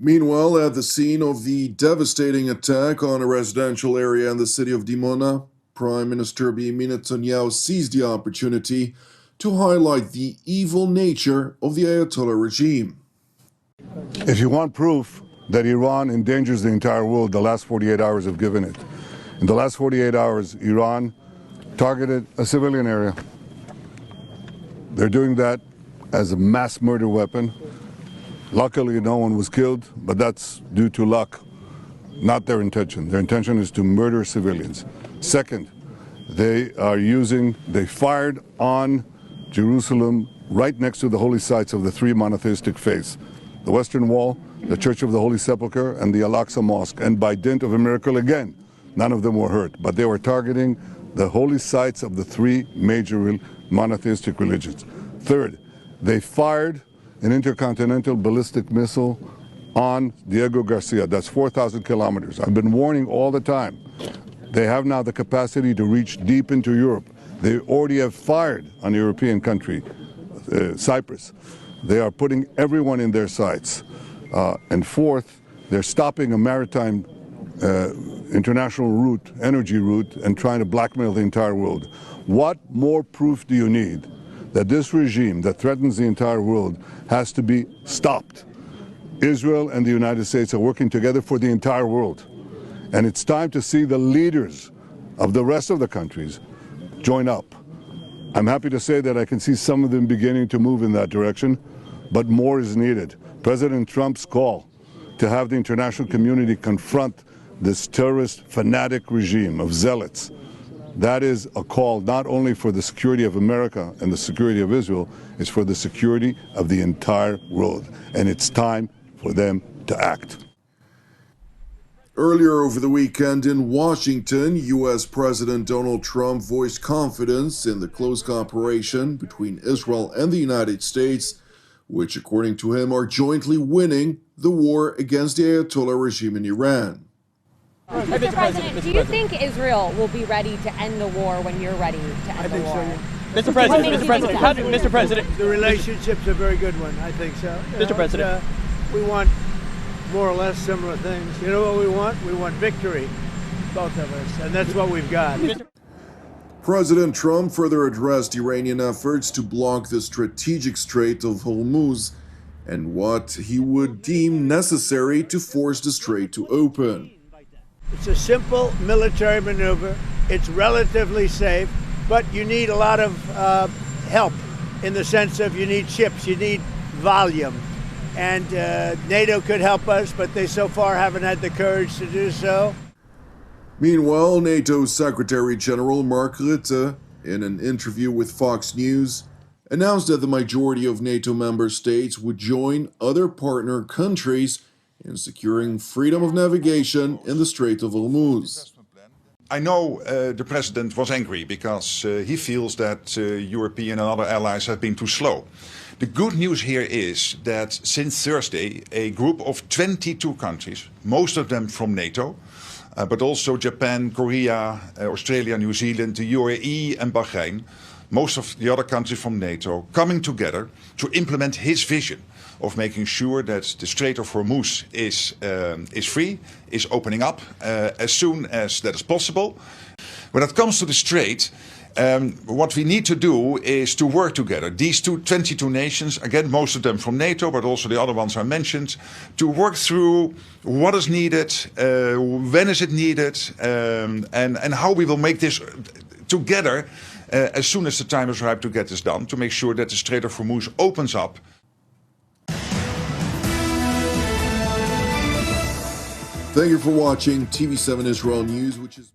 Meanwhile, at the scene of the devastating attack on a residential area in the city of Dimona, Prime Minister Benjamin Netanyahu seized the opportunity to highlight the evil nature of the Ayatollah regime. If you want proof that Iran endangers the entire world, the last 48 hours have given it. In the last 48 hours, Iran targeted a civilian area. They're doing that as a mass murder weapon. Luckily, no one was killed, but that's due to luck, not their intention. Their intention is to murder civilians. Second, they fired on Jerusalem right next to the holy sites of the three monotheistic faiths, the Western Wall, the Church of the Holy Sepulchre, and the Al-Aqsa Mosque. And by dint of a miracle again, none of them were hurt, but they were targeting the holy sites of the three major monotheistic religions. Third, they fired an intercontinental ballistic missile on Diego Garcia. That's 4,000 kilometers. I've been warning all the time. They have now the capacity to reach deep into Europe. They already have fired on a European country, Cyprus. They are putting everyone in their sights. And fourth, they're stopping a maritime international route, energy route, and trying to blackmail the entire world. What more proof do you need that this regime that threatens the entire world has to be stopped? Israel and the United States are working together for the entire world. And it's time to see the leaders of the rest of the countries join up. I'm happy to say that I can see some of them beginning to move in that direction, but more is needed. President Trump's call to have the international community confront this terrorist fanatic regime of zealots, that is a call not only for the security of America and the security of Israel, it's for the security of the entire world. And it's time for them to act. Earlier over the weekend in Washington, U.S. President Donald Trump voiced confidence in the close cooperation between Israel and the United States, which, according to him, are jointly winning the war against the Ayatollah regime in Iran. Mr. President, do you think Israel will be ready to end the war when you're ready to end the war? So. Mr. President, the relationship's a very good one. I think so. Mr. President, we want more or less similar things. You know what we want? We want victory, both of us, and that's what we've got. President Trump further addressed Iranian efforts to block the strategic Strait of Hormuz and what he would deem necessary to force the strait to open. It's a simple military maneuver. It's relatively safe, but you need a lot of help in the sense of you need ships, you need volume. And NATO could help us, but they so far haven't had the courage to do so. Meanwhile, NATO Secretary General Mark Rutte, in an interview with Fox News, announced that the majority of NATO member states would join other partner countries in securing freedom of navigation in the Strait of Hormuz. I know the president was angry because he feels that European and other allies have been too slow. The good news here is that since Thursday, a group of 22 countries, most of them from NATO, but also Japan, Korea, Australia, New Zealand, the UAE and Bahrain, most of the other countries from NATO, coming together to implement his vision of making sure that the Strait of Hormuz is free, is opening up as soon as that is possible. When it comes to the Strait, what we need to do is to work together. These 22 nations, again, most of them from NATO, but also the other ones I mentioned, to work through what is needed, when is it needed, and how we will make this together as soon as the time is ripe to get this done, to make sure that the Strait of Hormuz opens up. Thank you for watching TV7 Israel News, which is